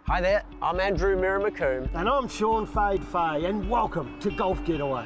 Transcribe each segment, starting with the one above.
Hi there, I'm Andrew Miramacoon. And I'm Sean Fade Fay, and welcome to Golf Getaway.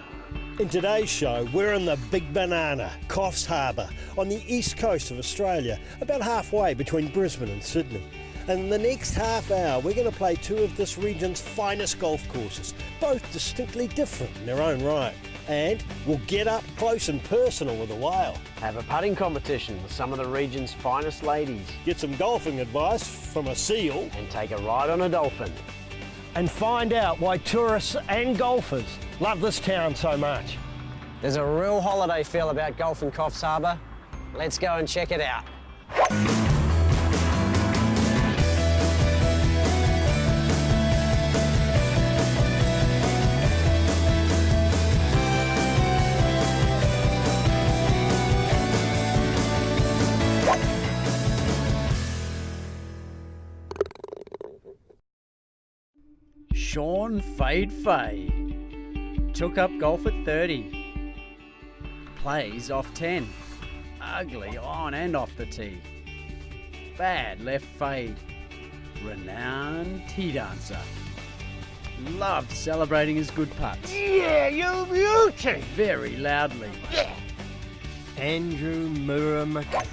In today's show, we're in the Big Banana, Coffs Harbour, on the east coast of Australia, about halfway between Brisbane and Sydney. And in the next half hour, we're going to play two of this region's finest golf courses, both distinctly different in their own right. And we'll get up close and personal with a whale. Have a putting competition with some of the region's finest ladies. Get some golfing advice from a seal. And take a ride on a dolphin. And find out why tourists and golfers love this town so much. There's a real holiday feel about golf in Coffs Harbour. Let's go and check it out. Sean Fade Fay took up golf at 30, plays off 10, ugly on and off the tee, bad left fade, renowned tee dancer, loved celebrating his good putts. Yeah, you beauty! Very loudly. Yeah. Andrew Miramacoon,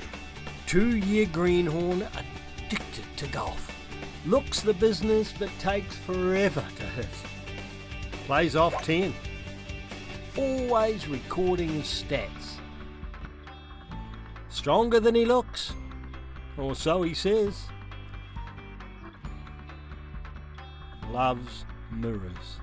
2-year greenhorn, addicted to golf. Looks the business but takes forever to hit. Plays off 10. Always recording his stats. Stronger than he looks, or so he says. Loves mirrors.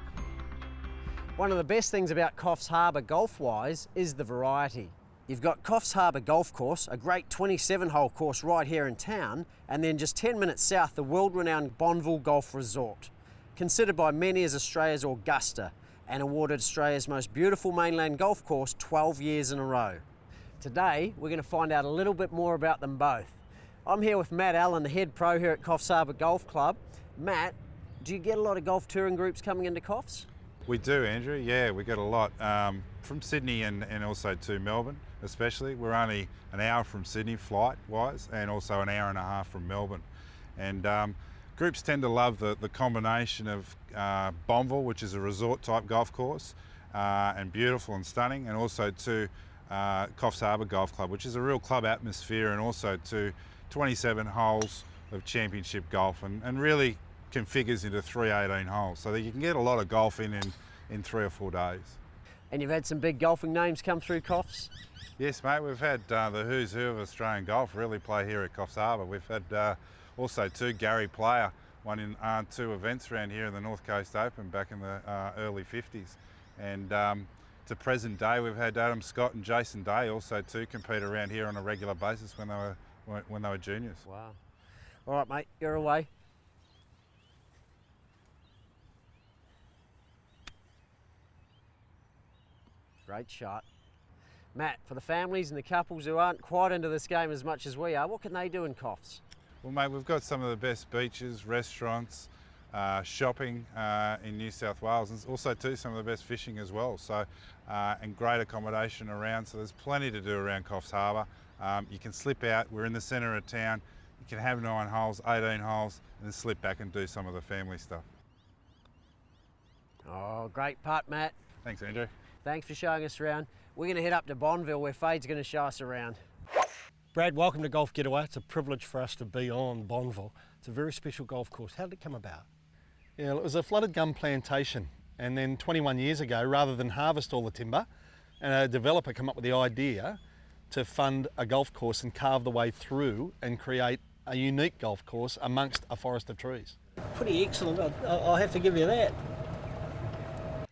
One of the best things about Coffs Harbour golf-wise is the variety. You've got Coffs Harbour Golf Course, a great 27-hole course right here in town, and then just 10 minutes south, the world-renowned Bonville Golf Resort. Considered by many as Australia's Augusta and awarded Australia's most beautiful mainland golf course 12 years in a row. Today, we're going to find out a little bit more about them both. I'm here with Matt Allen, the head pro here at Coffs Harbour Golf Club. Matt, do you get a lot of golf touring groups coming into Coffs? We do, Andrew. Yeah, we get a lot from Sydney and also to Melbourne, especially. We're only an hour from Sydney flight-wise, and also an hour and a half from Melbourne. And groups tend to love the combination of Bonville, which is a resort-type golf course, and beautiful and stunning, and also to Coffs Harbour Golf Club, which is a real club atmosphere, and also to 27 holes of championship golf, and really configures into 3 18 holes, so that you can get a lot of golf in 3 or 4 days. And you've had some big golfing names come through Coffs? Yes, mate, we've had the who's who of Australian golf really play here at Coffs Harbour. We've had also Gary Player won in 2 events around here in the North Coast Open back in the early 50s. And to present day, we've had Adam Scott and Jason Day also compete around here on a regular basis when they were juniors. Wow. All right, mate, you're away. Great shot. Matt, for the families and the couples who aren't quite into this game as much as we are, what can they do in Coffs? Well, mate, we've got some of the best beaches, restaurants, shopping in New South Wales, and also some of the best fishing as well. So, and great accommodation around. So there's plenty to do around Coffs Harbour. You can slip out. We're in the centre of town. You can have 9 holes, 18 holes, and then slip back and do some of the family stuff. Oh, great putt, Matt. Thanks, Andrew. Thanks for showing us around. We're going to head up to Bonville where Fade's going to show us around. Brad, welcome to Golf Getaway. It's a privilege for us to be on Bonville. It's a very special golf course. How did it come about? Yeah, it was a flooded gum plantation, and then 21 years ago, rather than harvest all the timber, a developer came up with the idea to fund a golf course and carve the way through and create a unique golf course amongst a forest of trees. Pretty excellent, I'll have to give you that.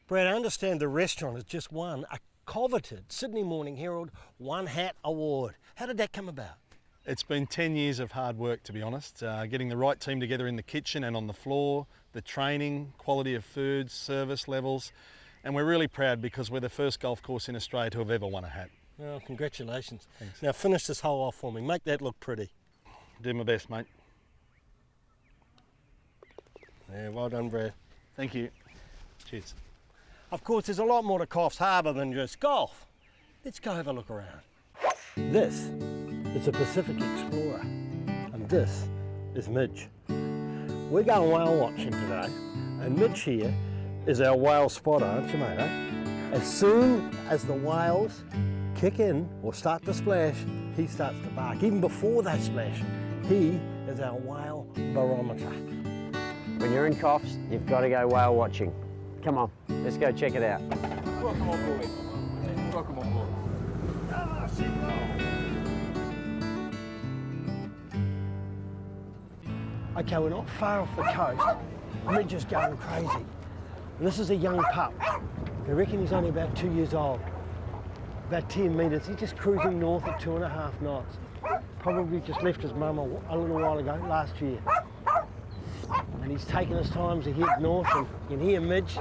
Brad, I understand the restaurant has just won a coveted Sydney Morning Herald One Hat Award. How did that come about? It's been 10 years of hard work, to be honest, getting the right team together in the kitchen and on the floor, the training, quality of food, service levels, and we're really proud because we're the first golf course in Australia to have ever won a hat. Well, congratulations. Thanks. Now finish this hole off for me, make that look pretty. Do my best, mate. Yeah, well done, Brad. Thank you. Cheers. Of course, there's a lot more to Coffs Harbour than just golf. Let's go have a look around. This is a Pacific Explorer, and this is Midge. We're going whale watching today, and Mitch here is our whale spotter, aren't you, mate? As soon as the whales kick in or start to splash, he starts to bark. Even before they splash, he is our whale barometer. When you're in Coffs, you've got to go whale watching. Come on, let's go check it out. Welcome on board. Welcome on board. Okay, we're not far off the coast. Midge is going crazy. And this is a young pup. I reckon he's only about 2 years old. About 10 metres. He's just cruising north at 2.5 knots. Probably just left his mum a little while ago, last year. And he's taken his time to head north, and you can hear Midge.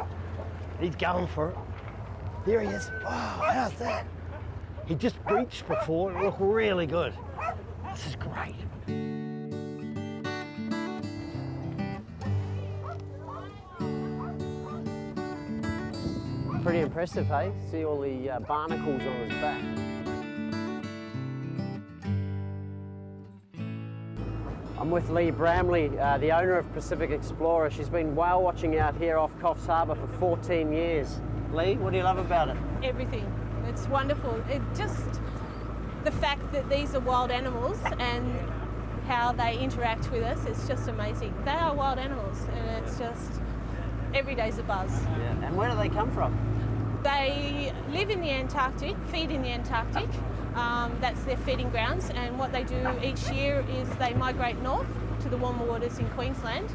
He's going for it. There he is. Wow, how's that? He just breached before. It looked really good. This is great. Pretty impressive, hey? See all the barnacles on his back. I'm with Lee Bramley, the owner of Pacific Explorer. She's been whale watching out here off Coffs Harbour for 14 years. Lee, what do you love about it? Everything. It's wonderful. It just, the fact that these are wild animals and how they interact with us, it's just amazing. They are wild animals, and it's just, every day's a buzz. Yeah. And where do they come from? They live in the Antarctic, feed in the Antarctic. That's their feeding grounds, and what they do each year is they migrate north to the warmer waters in Queensland,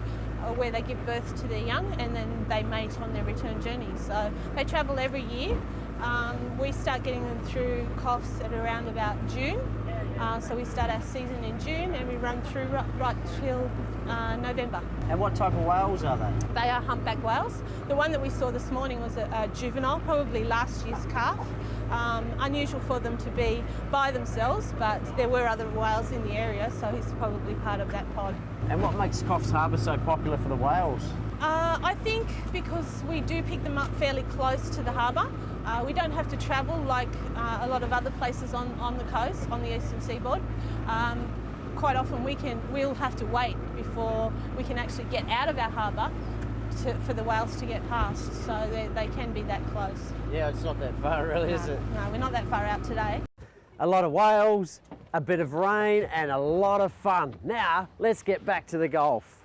where they give birth to their young, and then they mate on their return journey. So they travel every year. We start getting them through Coffs at around about June. So we start our season in June and we run through right till November. And what type of whales are they? They are humpback whales. The one that we saw this morning was a juvenile, probably last year's calf. Unusual for them to be by themselves, but there were other whales in the area, so he's probably part of that pod. And what makes Coffs Harbour so popular for the whales? I think because we do pick them up fairly close to the harbour. We don't have to travel like a lot of other places on the coast, on the eastern seaboard. Quite often we'll have to wait before we can actually get out of our harbour for the whales to get past, so they can be that close. Yeah, it's not that far really, is it? No, we're not that far out today. A lot of whales, a bit of rain and a lot of fun. Now, let's get back to the golf.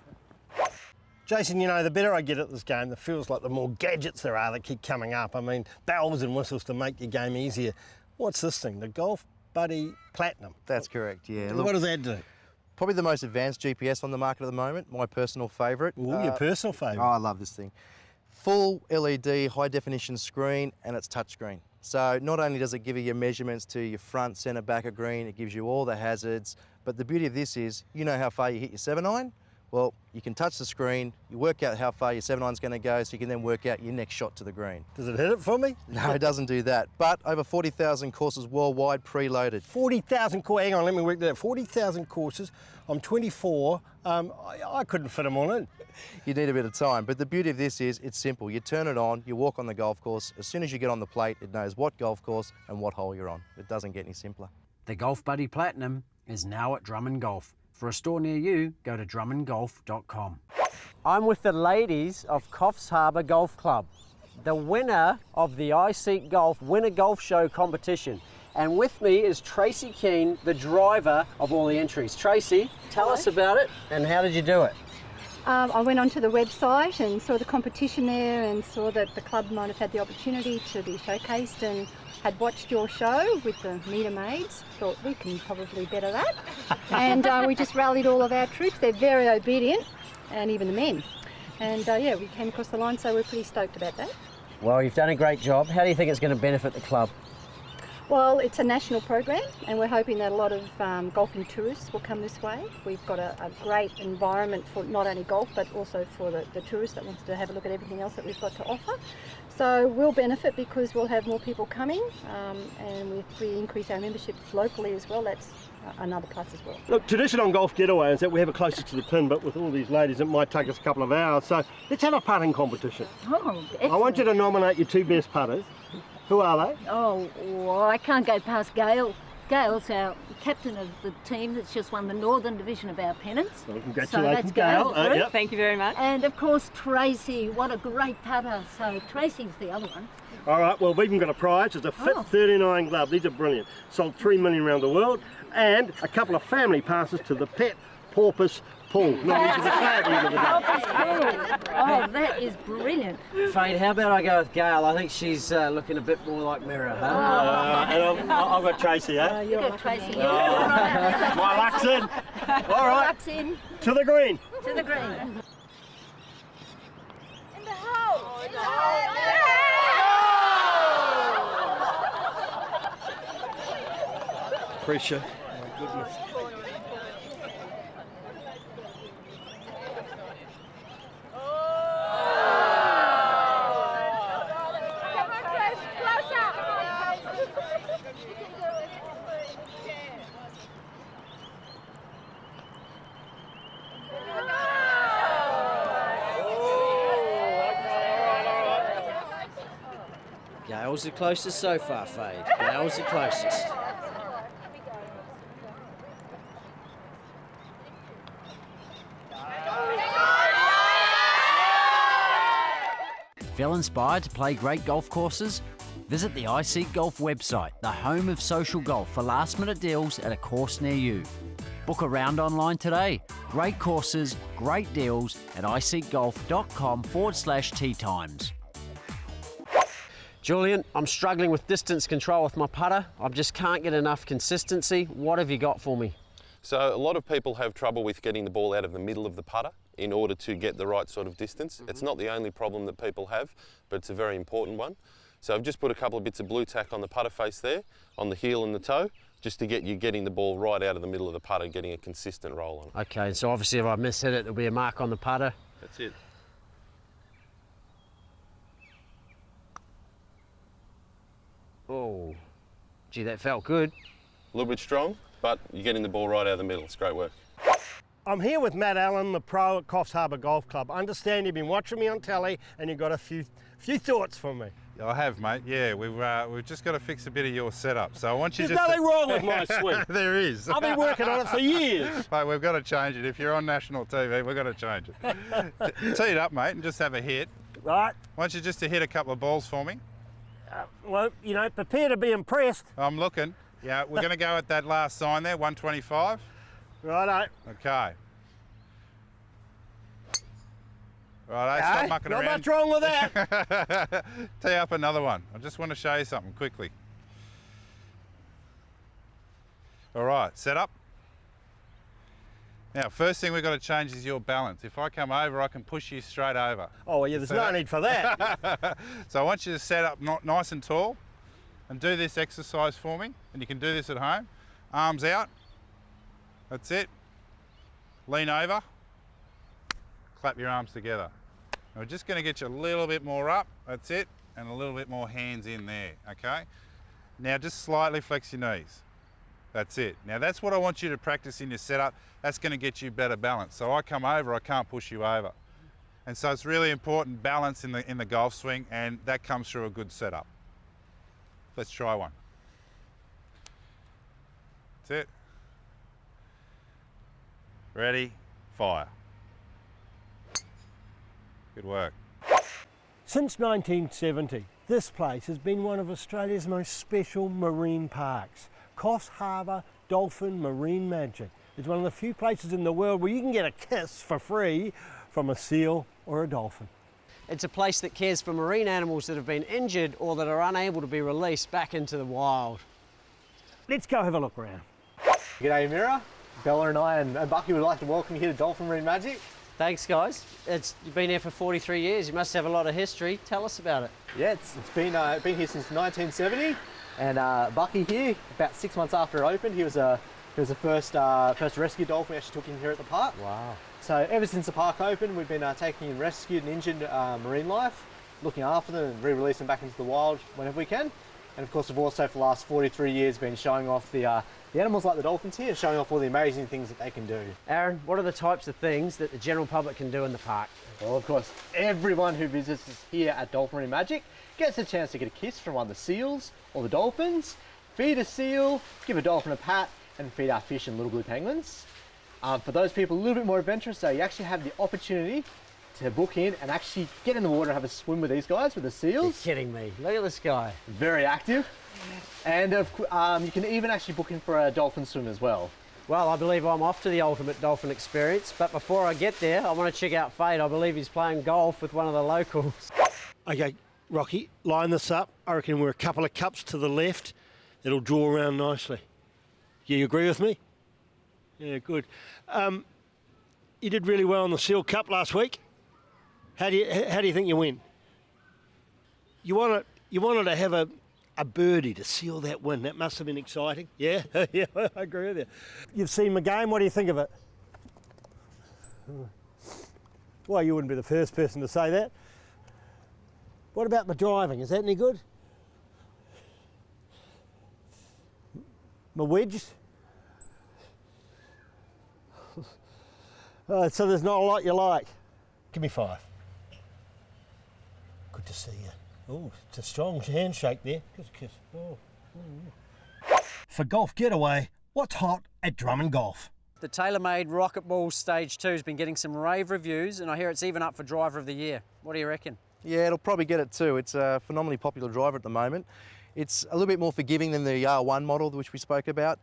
Jason, you know, the better I get at this game, it feels like the more gadgets there are that keep coming up. I mean, bells and whistles to make your game easier. What's this thing, the Golf Buddy Platinum? That's correct, yeah. What does that do? Probably the most advanced GPS on the market at the moment, my personal favourite. Ooh, your personal favourite. Oh, I love this thing. Full LED, high definition screen, and it's touchscreen. So not only does it give you your measurements to your front, centre, back of green, it gives you all the hazards, but the beauty of this is, you know how far you hit your 7-iron? Well, you can touch the screen, you work out how far your 7-iron's going to go, so you can then work out your next shot to the green. Does it hit it for me? No, it doesn't do that, but over 40,000 courses worldwide preloaded. 40,000 courses, hang on, let me work that out. 40,000 courses, I'm 24, I couldn't fit them all in. You need a bit of time, but the beauty of this is it's simple. You turn it on, you walk on the golf course, as soon as you get on the plate, it knows what golf course and what hole you're on. It doesn't get any simpler. The Golf Buddy Platinum is now at Drummond Golf. For a store near you, go to drummondgolf.com. I'm with the ladies of Coffs Harbour Golf Club, the winner of the iSeek Golf Winter Golf Show competition. And with me is Tracy Keane, the driver of all the entries. Tracy, tell us about it and how did you do it? I went onto the website and saw the competition there and saw that the club might have had the opportunity to be showcased and had watched your show with the meter maids. Thought we can probably better that. And we just rallied all of our troops. They're very obedient, and even the men. And yeah, we came across the line, so we're pretty stoked about that. Well, you've done a great job. How do you think it's going to benefit the club? Well, it's a national program and we're hoping that a lot of golfing tourists will come this way. We've got a great environment for not only golf but also for the tourist that wants to have a look at everything else that we've got to offer. So we'll benefit because we'll have more people coming and if we increase our membership locally as well, that's another plus as well. Look, tradition on Golf Getaway is that we have it closest to the pin, but with all these ladies it might take us a couple of hours. So let's have a putting competition. Oh, excellent. I want you to nominate your two best putters. Who are they? Oh, well, I can't go past Gail. Gail's our captain of the team that's just won the Northern Division of our pennants. Well, So congratulations, that's Gail. Gail. Yep. Thank you very much. And of course Tracy, what a great putter. So Tracy's the other one. All right, well, we've even got a prize. It's a Fit 39 glove. These are brilliant. Sold 3 million around the world. And a couple of family passes to the Pet Porpoise Pool. Not easy to say at the end of the day. Oh, that is brilliant. Fade, how about I go with Gail? I think she's looking a bit more like Mirror, huh? And I've got Tracy, eh? You got Tracy. My luck's in. All right, Luck's in to the green. to the green. Pressure. My goodness. Gail's the closest so far, Fade. Gail's the closest. Feel inspired to play great golf courses? Visit the iSeek Golf website, the home of social golf, for last-minute deals at a course near you. Book a round online today. Great courses, great deals at iSeekGolf.com/tee times. Julian, I'm struggling with distance control with my putter. I just can't get enough consistency. What have you got for me? So a lot of people have trouble with getting the ball out of the middle of the putter in order to get the right sort of distance. It's not the only problem that people have, but it's a very important one. So I've just put a couple of bits of blue tack on the putter face there, on the heel and the toe, just to get you getting the ball right out of the middle of the putter, getting a consistent roll on it. Okay, so obviously if I miss hit it, there'll be a mark on the putter. That's it. Oh, gee, that felt good. A little bit strong, but you're getting the ball right out of the middle. It's great work. I'm here with Matt Allen, the pro at CoffsHarbour Golf Club. I understand you've been watching me on telly and you've got a few thoughts for me. I have, mate. Yeah, we've just got to fix a bit of your setup. So I want you There's nothing wrong with my swing. There is. I've been working on it for years. Mate, we've got to change it. If you're on national TV, we've got to change it. Tee it up, mate, and just have a hit. Right. I want you just to hit a couple of balls for me. Well, you know, prepare to be impressed. I'm looking. Yeah, we're going to go at that last sign there, 125. Righto. Okay. Righto, stop mucking not around. much wrong with that. Tee up another one. I just want to show you something quickly. All right, set up. Now, first thing we've got to change is your balance. If I come over, I can push you straight over. Oh, well, yeah, there's no need for that. So I want you to set up nice and tall and do this exercise for me. And you can do this at home. Arms out. That's it. Lean over. Clap your arms together. And we're just going to get you a little bit more up. That's it. And a little bit more hands in there, okay? Now just slightly flex your knees. That's it. Now that's what I want you to practice in your setup. That's going to get you better balance. So I come over, I can't push you over. And so it's really important balance in the golf swing, and that comes through a good setup. Let's try one. That's it. Ready, fire. Good work. Since 1970, this place has been one of Australia's most special marine parks. CoffsHarbour Dolphin Marine Magic is one of the few places in the world where you can get a kiss for free from a seal or a dolphin. It's a place that cares for marine animals that have been injured or that are unable to be released back into the wild. Let's go have a look around. G'day Mira, Bella and I and Bucky would like to welcome you here to Dolphin Marine Magic. Thanks guys. You've been here for 43 years, you must have a lot of history. Tell us about it. Yeah, it's been here since 1970, and Bucky here, about 6 months after it opened, he was the first rescue dolphin we actually took in here at the park. Wow. So ever since the park opened, we've been taking in rescued and injured marine life, looking after them and re-releasing them back into the wild whenever we can. And of course, we've also for the last 43 years been showing off the animals like the dolphins here, showing off all the amazing things that they can do. Aaron, what are the types of things that the general public can do in the park? Well, of course, everyone who visits us here at Dolphin Marine Magic gets a chance to get a kiss from one of the seals or the dolphins, feed a seal, give a dolphin a pat, and feed our fish and little blue penguins. For those people a little bit more adventurous, so you actually have the opportunity to book in and actually get in the water and have a swim with these guys, with the seals. You're kidding me. Look at this guy. Very active. And you can even actually book in for a dolphin swim as well. Well, I believe I'm off to the ultimate dolphin experience, but before I get there, I want to check out Fade. I believe he's playing golf with one of the locals. Okay, Rocky, line this up. I reckon we're a couple of cups to the left. It'll draw around nicely. Yeah, you agree with me? Yeah, good. You did really well on the Seal Cup last week. How do you think you win? You wanted to have a birdie to seal that win. That must have been exciting. Yeah, yeah, I agree with you. You've seen my game. What do you think of it? Well, you wouldn't be the first person to say that. What about the driving? Is that any good? My wedges? So there's not a lot you like. Give me 5. Good to see you. Oh, it's a strong handshake there. Kiss. Oh. For Golf Getaway, what's hot at Drummond Golf? The tailor-made Rocket Ball Stage 2 has been getting some rave reviews, and I hear it's even up for Driver of the Year. What do you reckon? Yeah, it'll probably get it too. It's a phenomenally popular driver at the moment. It's a little bit more forgiving than the R1 model, which we spoke about.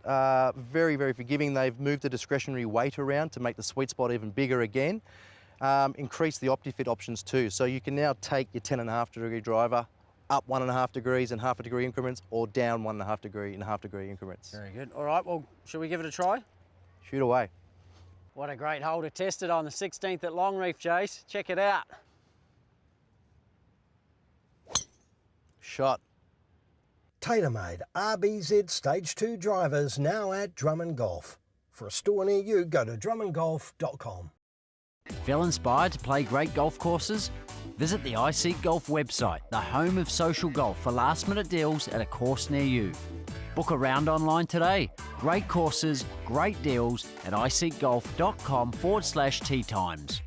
Very, very forgiving. They've moved the discretionary weight around to make the sweet spot even bigger again. Increase the OptiFit options too. So you can now take your 10.5 degree driver up 1.5 degrees in 0.5 degree increments, or down 1.5 degree in 0.5 degree increments. Very good. All right, well, shall we give it a try? Shoot away. What a great hole to test it on the 16th at Longreef, Jace. Check it out. Shot. Tailor-made RBZ Stage 2 drivers now at Drummond Golf. For a store near you, go to drummondgolf.com. Feel inspired to play great golf courses? Visit the iSeek Golf website, the home of social golf, for last-minute deals at a course near you. Book a round online today. Great courses, great deals at iSeekGolf.com/tee times.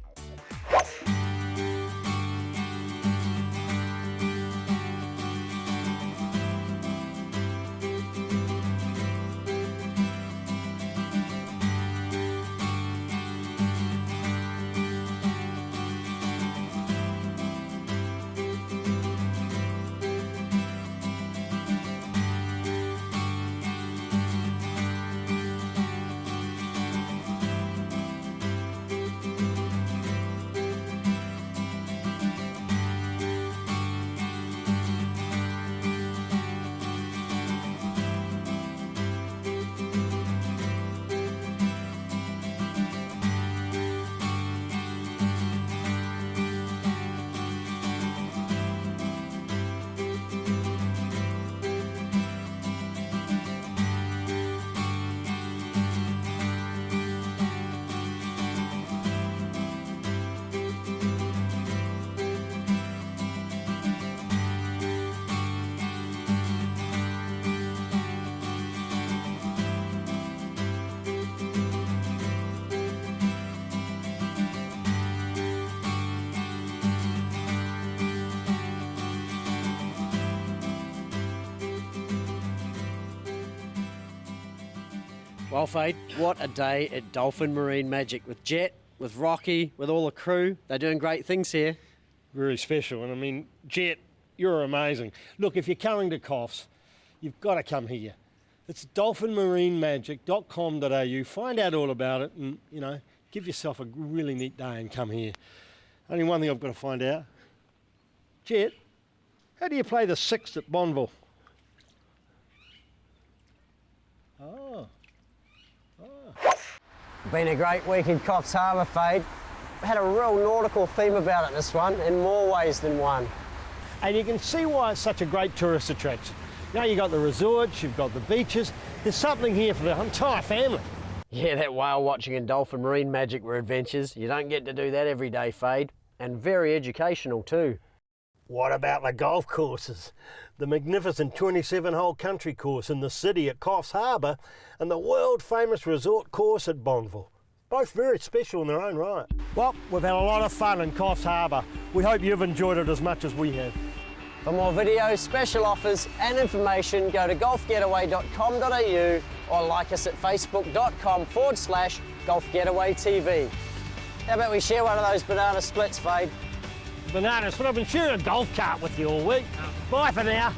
Well, Fade, what a day at Dolphin Marine Magic with Jet, with Rocky, with all the crew. They're doing great things here. Very special, and I mean, Jet, you're amazing. Look, if you're coming to Coffs, you've got to come here. It's dolphinmarinemagic.com.au. Find out all about it and, you know, give yourself a really neat day and come here. Only one thing I've got to find out. Jet, how do you play the 6th at Bonneville? Oh. Been a great week in Coffs Harbour, Fade. Had a real nautical theme about it, this one, in more ways than one. And you can see why it's such a great tourist attraction. Now you've got the resorts, you've got the beaches. There's something here for the entire family. Yeah, that whale watching and Dolphin Marine Magic were adventures. You don't get to do that every day, Fade. And very educational too. What about the golf courses? The magnificent 27-hole country course in the city at Coffs Harbour and the world-famous resort course at Bonneville. Both very special in their own right. Well, we've had a lot of fun in Coffs Harbour. We hope you've enjoyed it as much as we have. For more videos, special offers and information, go to golfgetaway.com.au or like us at facebook.com/golfgetawaytv. How about we share one of those banana splits, Fade? Bananas, but I've been sharing a golf cart with you all week. Bye for now.